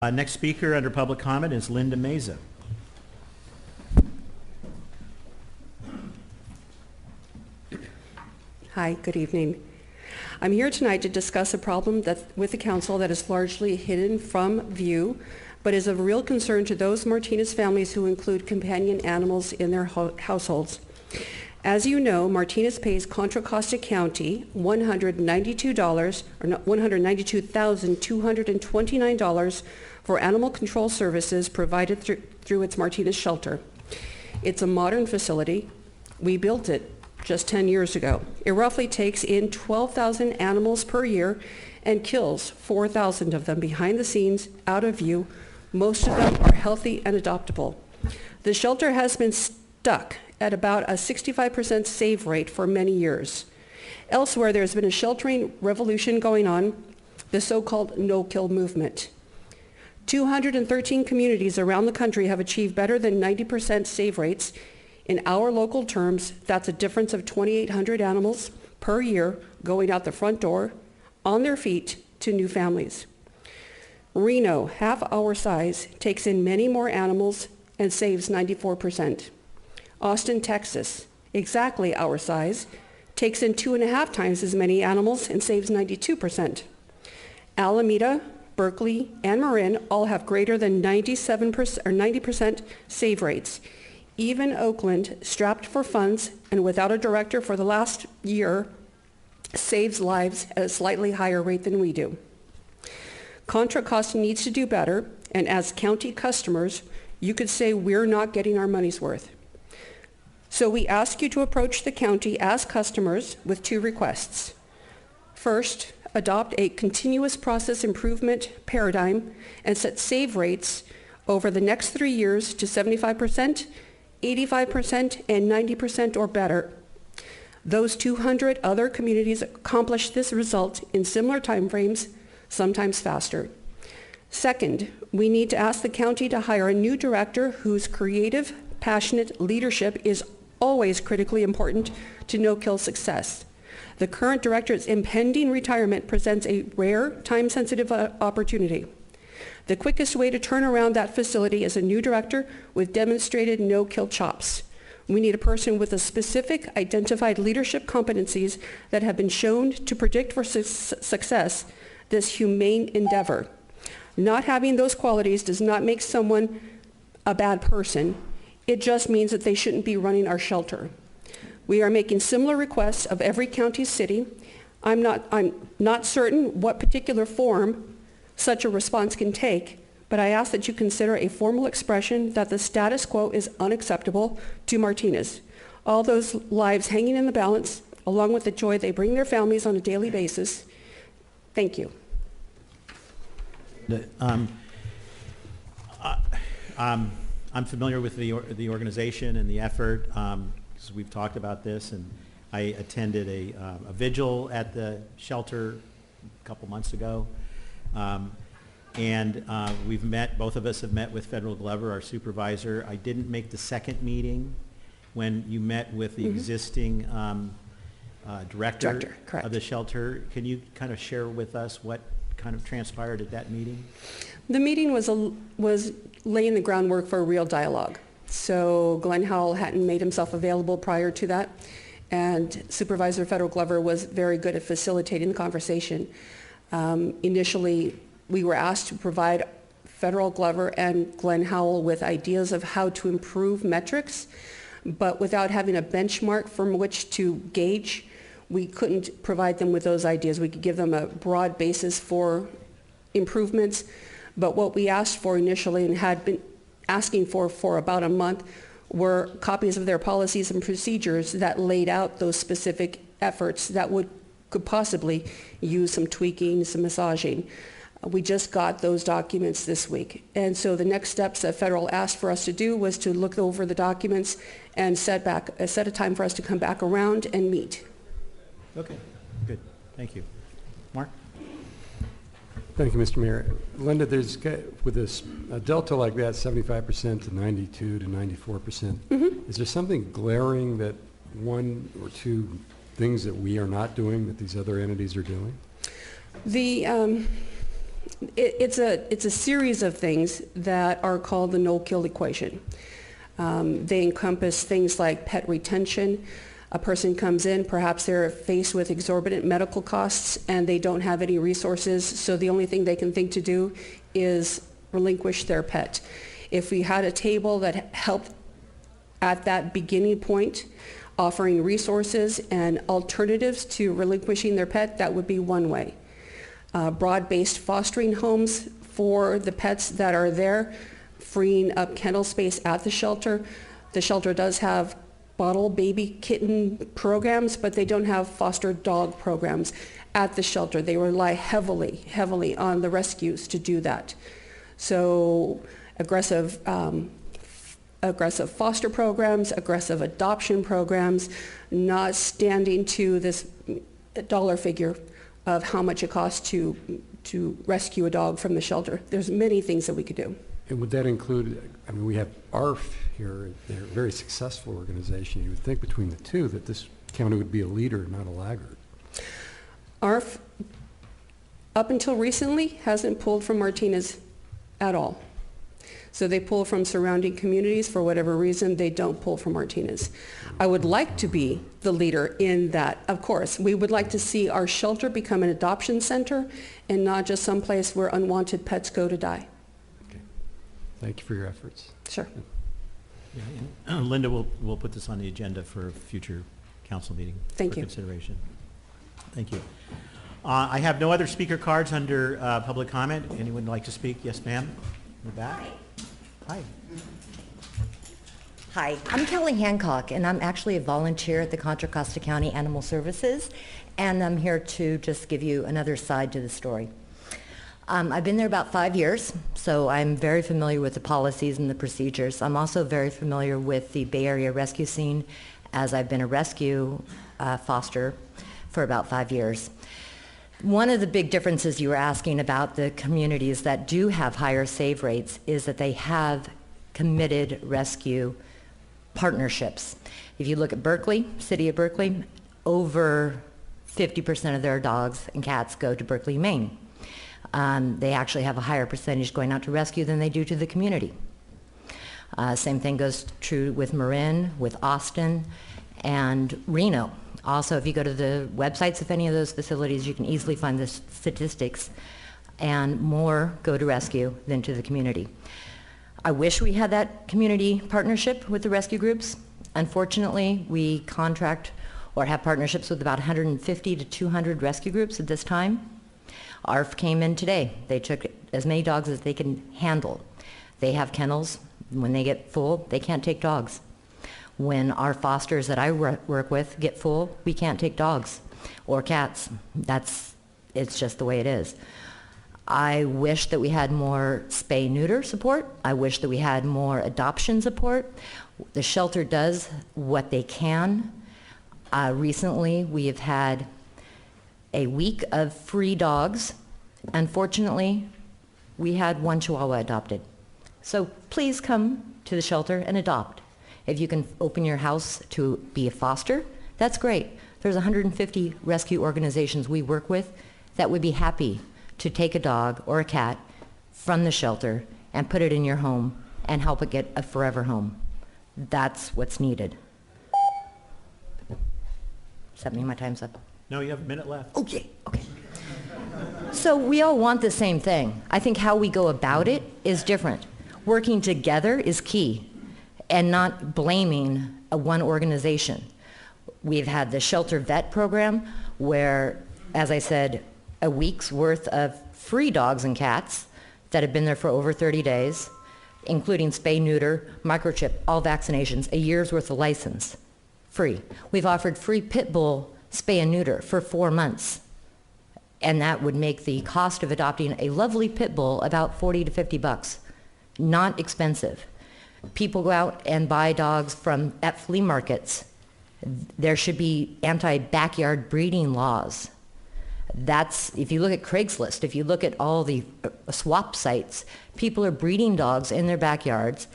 Next speaker under public comment is Linda Meza. Hi, good evening. I'm here tonight to discuss a problem with the council that is largely hidden from view, but is of real concern to those Martinez families who include companion animals in their households. As you know, Martinez pays Contra Costa County $192,229 for animal control services provided through its Martinez shelter. It's a modern facility. We built it just 10 years ago. It roughly takes in 12,000 animals per year and kills 4,000 of them behind the scenes, out of view. Most of them are healthy and adoptable. The shelter has been stuck at about a 65% save rate for many years. Elsewhere, there's been a sheltering revolution going on, the so-called no-kill movement. 213 communities around the country have achieved better than 90% save rates. In our local terms, that's a difference of 2,800 animals per year going out the front door on their feet to new families. Reno, half our size, takes in many more animals and saves 94%. Austin, Texas, exactly our size, takes in 2.5 times as many animals and saves 92%. Alameda, Berkeley, and Marin all have greater than 97% or 90% save rates. Even Oakland, strapped for funds and without a director for the last year, saves lives at a slightly higher rate than we do. Contra Costa needs to do better, and as county customers, you could say we're not getting our money's worth. So we ask you to approach the county as customers with 2 requests. First, adopt a continuous process improvement paradigm and set save rates over the next 3 years to 75%, 85%, and 90% or better. Those 200 other communities accomplish this result in similar timeframes, sometimes faster. Second, we need to ask the county to hire a new director whose creative, passionate leadership is always critically important to no-kill success. The current director's impending retirement presents a rare, time-sensitive opportunity. The quickest way to turn around that facility is a new director with demonstrated no-kill chops. We need a person with a specific, identified leadership competencies that have been shown to predict for success this humane endeavor. Not having those qualities does not make someone a bad person. It just means that they shouldn't be running our shelter. We are making similar requests of every county city. I'm not certain what particular form such a response can take, but I ask that you consider a formal expression that the status quo is unacceptable to Martinez. All those lives hanging in the balance, along with the joy they bring their families on a daily basis. Thank you. I'm familiar with the organization and the effort. We've talked about this, and I attended a vigil at the shelter a couple months ago. We've met, both of us have met with Federal Glover, our supervisor. I didn't make the second meeting when you met with the existing director of the shelter. Can you kind of share with us what kind of transpired at that meeting? The meeting was laying the groundwork for a real dialogue. So Glenn Howell hadn't made himself available prior to that, and Supervisor Federal Glover was very good at facilitating the conversation. Initially, we were asked to provide Federal Glover and Glenn Howell with ideas of how to improve metrics, but without having a benchmark from which to gauge, we couldn't provide them with those ideas. We could give them a broad basis for improvements, but what we asked for initially and had been asking for about a month were copies of their policies and procedures that laid out those specific efforts that could possibly use some tweaking, some massaging. We just got those documents this week. And so the next steps that Federal asked for us to do was to look over the documents and set a time for us to come back around and meet. Okay, good. Thank you. Mark? Thank you, Mr. Mayor. Linda, there's, with this a delta like that, 75% to 92 to 94%, is there something glaring that 1 or 2 things that we are not doing that these other entities are doing? It's a series of things that are called the no-kill equation. They encompass things like pet retention. A person comes in, perhaps they're faced with exorbitant medical costs and they don't have any resources, so the only thing they can think to do is relinquish their pet. If we had a table that helped at that beginning point, offering resources and alternatives to relinquishing their pet, that would be one way. Broad-based fostering homes for the pets that are there, freeing up kennel space at the shelter. The shelter does have bottle baby kitten programs, but they don't have foster dog programs at the shelter. They rely heavily on the rescues to do that. So aggressive foster programs, aggressive adoption programs, not standing to this dollar figure of how much it costs to rescue a dog from the shelter. There's many things that we could do. And would that include, I mean, we have ARF here, they're a very successful organization. You would think between the two that this county would be a leader, not a laggard. ARF, up until recently, hasn't pulled from Martinez at all. So they pull from surrounding communities. For whatever reason, they don't pull from Martinez. I would like to be the leader in that, of course. We would like to see our shelter become an adoption center and not just some place where unwanted pets go to die. Okay. Thank you for your efforts. Sure. Yeah, and Linda, we'll put this on the agenda for a future council meeting. Thank for you. Consideration. Thank you. I have no other speaker cards under public comment. Anyone like to speak? Yes, ma'am. In the back. Hi. Hi, I'm Kelly Hancock, and I'm actually a volunteer at the Contra Costa County Animal Services, and I'm here to just give you another side to the story. I've been there about 5 years, so I'm very familiar with the policies and the procedures. I'm also very familiar with the Bay Area rescue scene, as I've been a rescue foster for about 5 years. One of the big differences you were asking about the communities that do have higher save rates is that they have committed rescue partnerships. If you look at Berkeley, City of Berkeley, over 50% of their dogs and cats go to Berkeley, Maine. They actually have a higher percentage going out to rescue than they do to the community. Same thing goes true with Marin, with Austin, and Reno. Also, if you go to the websites of any of those facilities, you can easily find the statistics, and more go to rescue than to the community. I wish we had that community partnership with the rescue groups. Unfortunately, we contract or have partnerships with about 150 to 200 rescue groups at this time. ARF came in today. They took as many dogs as they can handle. They have kennels. When they get full, they can't take dogs. When our fosters that I work with get full, we can't take dogs or cats. It's just the way it is. I wish that we had more spay-neuter support. I wish that we had more adoption support. The shelter does what they can. Recently, we have had a week of free dogs. Unfortunately, we had one Chihuahua adopted. So please come to the shelter and adopt. If you can open your house to be a foster, that's great. There's 150 rescue organizations we work with that would be happy to take a dog or a cat from the shelter and put it in your home and help it get a forever home. That's what's needed. Does that mean my time's up? No, you have a minute left. Okay. So we all want the same thing. I think how we go about it is different. Working together is key, and not blaming one organization. We've had the shelter vet program where, as I said, a week's worth of free dogs and cats that have been there for over 30 days, including spay, neuter, microchip, all vaccinations, a year's worth of license, free. We've offered free pit bull spay and neuter for 4 months, and that would make the cost of adopting a lovely pit bull about 40 to 50 bucks. Not expensive. People go out and buy dogs at flea markets. There should be anti-backyard breeding laws. If you look at Craigslist, if you look at all the swap sites, people are breeding dogs in their backyards,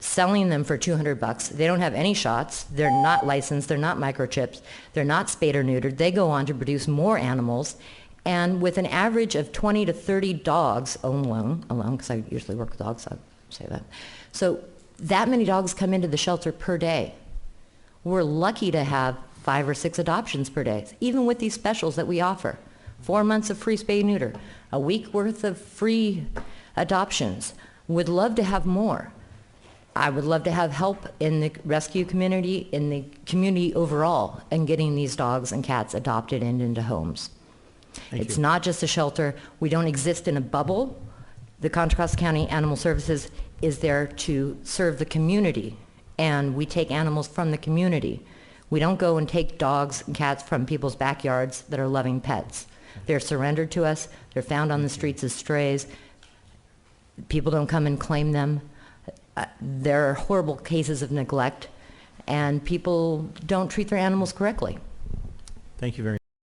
selling them for 200 bucks. They don't have any shots. They're not licensed. They're not microchips. They're not spayed or neutered. They go on to produce more animals, And with an average of 20 to 30 dogs alone, because I usually work with dogs, I'll say that. So that many dogs come into the shelter per day. We're lucky to have 5 or 6 adoptions per day, even with these specials that we offer. 4 months of free spay neuter, a week worth of free adoptions. Would love to have more. I would love to have help in the rescue community, in the community overall, in getting these dogs and cats adopted and into homes. It's not just a shelter. We don't exist in a bubble. The Contra Costa County Animal Services is there to serve the community, and we take animals from the community. We don't go and take dogs and cats from people's backyards that are loving pets. They're surrendered to us. They're found on the streets as strays. People don't come and claim them. There are horrible cases of neglect, and people don't treat their animals correctly. Thank you very much.